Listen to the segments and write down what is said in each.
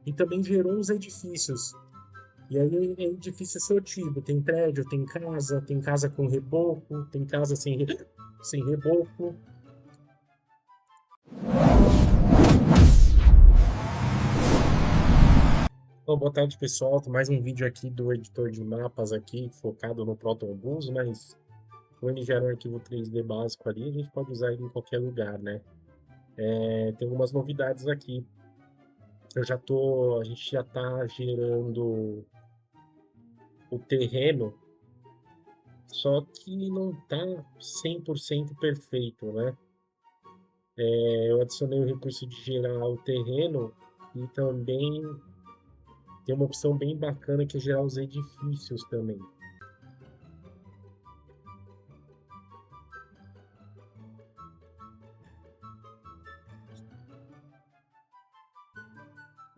e também gerou os edifícios. E aí é edifício sortido, tem prédio, tem casa com reboco, tem casa sem reboco. Bom, boa tarde, pessoal. Tem mais um vídeo aqui do editor de mapas aqui, focado no ProtonBugs, mas como ele gera um arquivo 3D básico ali, a gente pode usar ele em qualquer lugar, né? Tem algumas novidades aqui. A gente já está gerando o terreno, só que não está 100% perfeito, né? Eu adicionei o recurso de gerar o terreno e também tem uma opção bem bacana que é gerar os edifícios também.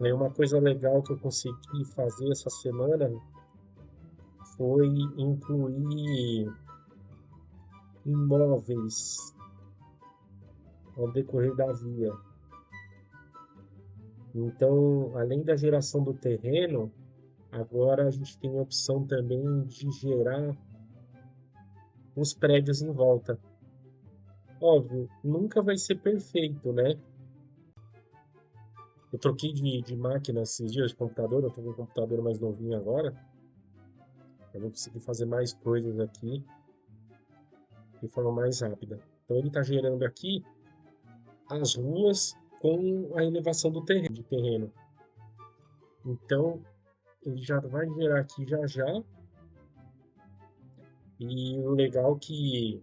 Aí uma coisa legal que eu consegui fazer essa semana foi incluir imóveis ao decorrer da via. Então, além da geração do terreno, agora a gente tem a opção também de gerar os prédios em volta. Óbvio, nunca vai ser perfeito, né? Eu troquei de máquina esses dias de computador, eu tô com um computador mais novinho agora. Eu vou conseguir fazer mais coisas aqui de forma mais rápida. Então ele está gerando aqui as ruas com a elevação do terreno. Então ele já vai gerar aqui já já. E o legal que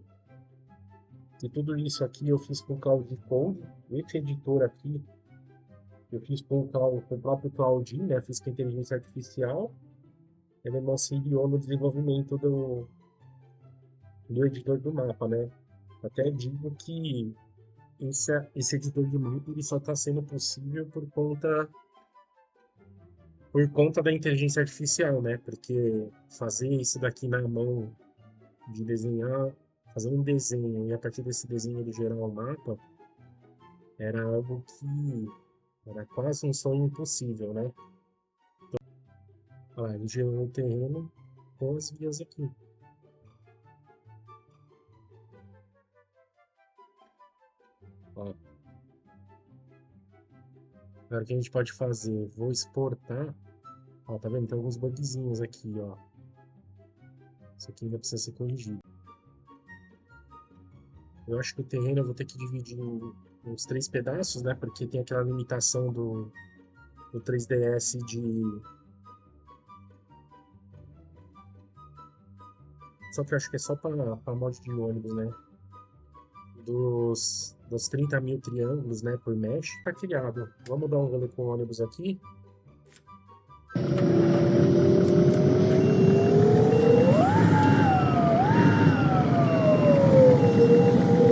tudo isso aqui eu fiz com o Cloud Code. Esse editor aqui eu fiz com o próprio Claudinho, né? Fiz com a inteligência artificial. Ele me auxiliou no desenvolvimento do editor do mapa, né? Até digo que esse editor de mapa ele só está sendo possível por conta da inteligência artificial, né? Porque fazer isso daqui na mão, de desenhar, fazer um desenho e a partir desse desenho ele gerar um mapa, era algo que era quase um sonho impossível, né? Olha lá, ele gerou um terreno com as vias aqui. Ó, agora o que a gente pode fazer? Vou exportar. Ó, tá vendo? Tem alguns bugzinhos aqui, ó. Isso aqui ainda precisa ser corrigido. Eu acho que o terreno eu vou ter que dividir em uns 3 pedaços, né? Porque tem aquela limitação do 3DS de. Só que eu acho que é só para mod de ônibus, né? Dos 30 mil triângulos, né? Por mesh, tá criado. Vamos dar um rolê com o ônibus aqui.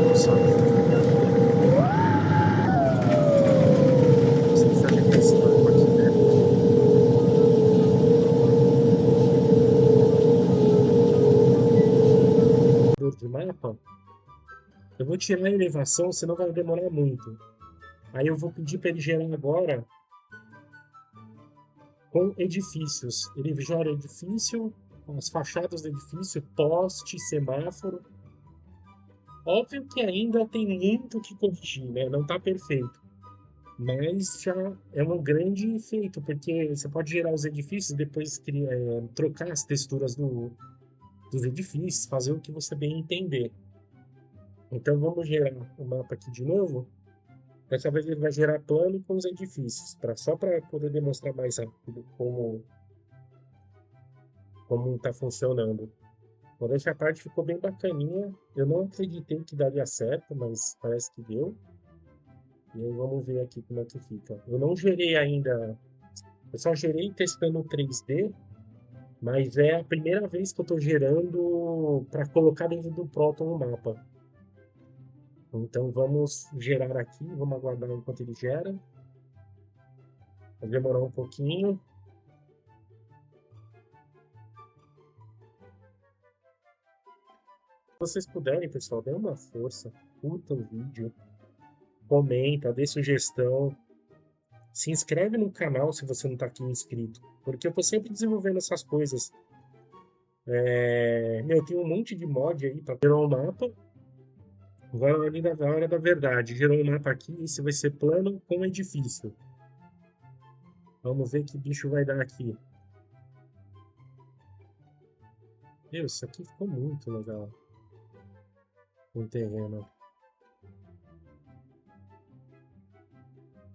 Nossa, preciso ajeitar esse banco aqui, né? De mapa. Eu vou tirar a elevação, senão vai demorar muito. Aí eu vou pedir para ele gerar agora com edifícios. Ele gera edifício, as fachadas do edifício, poste, semáforo. Óbvio que ainda tem muito que corrigir, né? Não está perfeito. Mas já é um grande feito, porque você pode gerar os edifícios e depois trocar as texturas dos edifícios, fazer o que você bem entender. Então vamos gerar o mapa aqui de novo. Dessa vez ele vai gerar plano com os edifícios, só para poder demonstrar mais rápido como está funcionando. Bom, essa parte ficou bem bacaninha. Eu não acreditei que daria certo, mas parece que deu. E aí vamos ver aqui como é que fica. Eu não gerei ainda. Eu só gerei testando o 3D, mas é a primeira vez que eu estou gerando para colocar dentro do Proton o mapa. Então vamos gerar aqui, vamos aguardar enquanto ele gera. Vai demorar um pouquinho. Se vocês puderem, pessoal, dê uma força, curta o vídeo, comenta, dê sugestão. Se inscreve no canal se você não tá aqui inscrito, porque eu tô sempre desenvolvendo essas coisas. Meu, tem um monte de mod aí pra gerar um mapa. Agora a hora da verdade. Gerou um mapa aqui, esse vai ser plano com edifício. Vamos ver que bicho vai dar aqui. Meu, isso aqui ficou muito legal. Um terreno.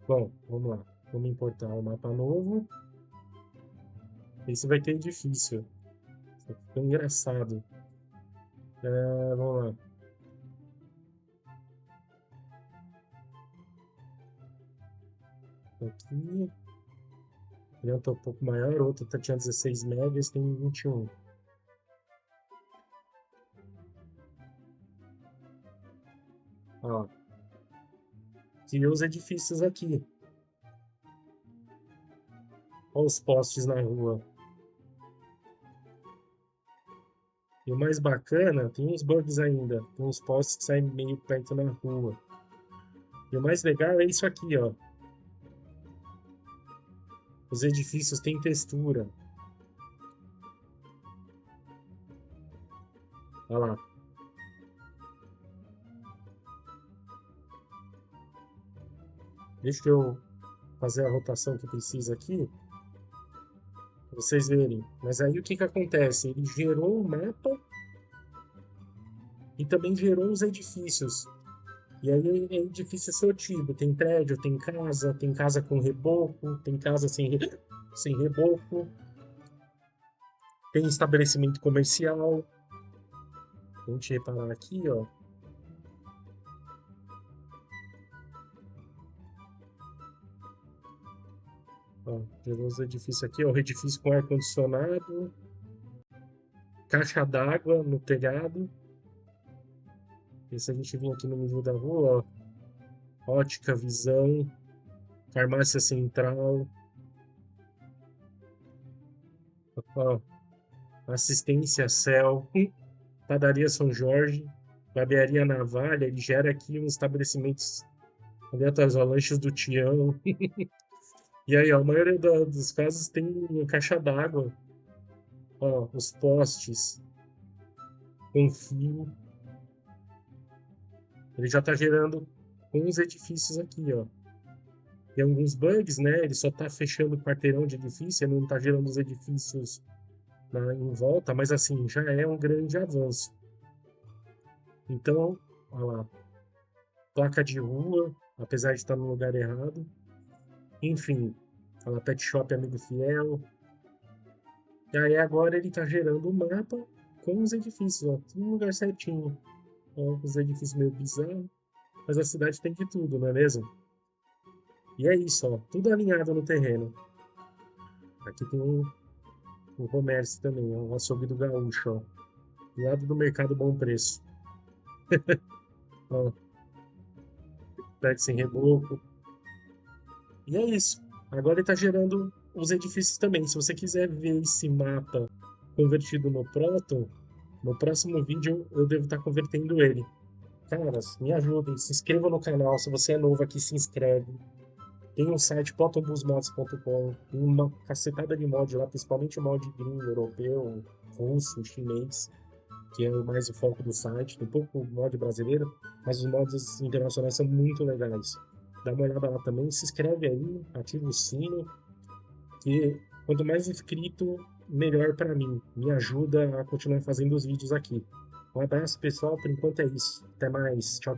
Bom, vamos lá. Vamos importar um mapa novo. Esse vai ter edifício. Isso aqui ficou engraçado. Vamos lá. Aqui. Ele tá um pouco maior, outro tinha 16 megas, tem 21. Ó, criou os edifícios aqui. Olha os postes na rua. E o mais bacana, tem uns bugs ainda. Tem uns postes que saem meio perto na rua. E o mais legal é isso aqui, ó. Os edifícios têm textura. Olha lá. Deixa eu fazer a rotação que precisa aqui. Pra vocês verem. Mas aí o que que acontece? Ele gerou o mapa e também gerou os edifícios. E aí é edifício sortido. Tem prédio, tem casa com reboco, tem casa sem reboco, tem estabelecimento comercial. A gente reparar aqui, ó. Ó, gerou os edifícios aqui, ó. O edifício com ar-condicionado, caixa d'água no telhado. E se a gente vir aqui no nível da rua, ó. Ótica, visão, farmácia central, ó, assistência Cel, padaria São Jorge, barbearia Navalha, ele gera aqui uns estabelecimentos ali atrás, ó, lanches do Tião. E aí, ó, a maioria dos casos tem caixa d'água, ó, os postes com fio. Ele já tá gerando uns edifícios aqui, ó. Tem alguns bugs, né? Ele só tá fechando o quarteirão de edifício, ele não tá gerando os edifícios em volta, mas assim, já é um grande avanço. Então, olha lá, placa de rua, apesar de estar no lugar errado. Enfim, olha lá, Pet Shop Amigo Fiel. E aí agora ele tá gerando o mapa com os edifícios, ó, tudo no lugar certinho. Ó, os edifícios meio bizarros, mas a cidade tem de tudo, não é mesmo? E é isso, ó, tudo alinhado no terreno. Aqui tem um comércio também, ó, o açougue do Gaúcho, ó, do lado do Mercado Bom Preço. Ó, prédio sem reboco. E é isso. Agora ele está gerando os edifícios também. Se você quiser ver esse mapa convertido no Proton, no próximo vídeo eu devo estar convertendo ele. Caras, me ajudem, se inscrevam no canal. Se você é novo aqui, se inscreve. Tem um site protonbusmods.com, tem uma cacetada de mod lá, principalmente mod gringo, europeu, russo, chinês, que é mais o foco do site. Tem pouco mod brasileiro, mas os mods internacionais são muito legais. Dá uma olhada lá também, se inscreve aí, ativa o sino, que quanto mais inscrito, melhor para mim. Me ajuda a continuar fazendo os vídeos aqui. Um abraço, pessoal. Por enquanto é isso. Até mais. Tchau,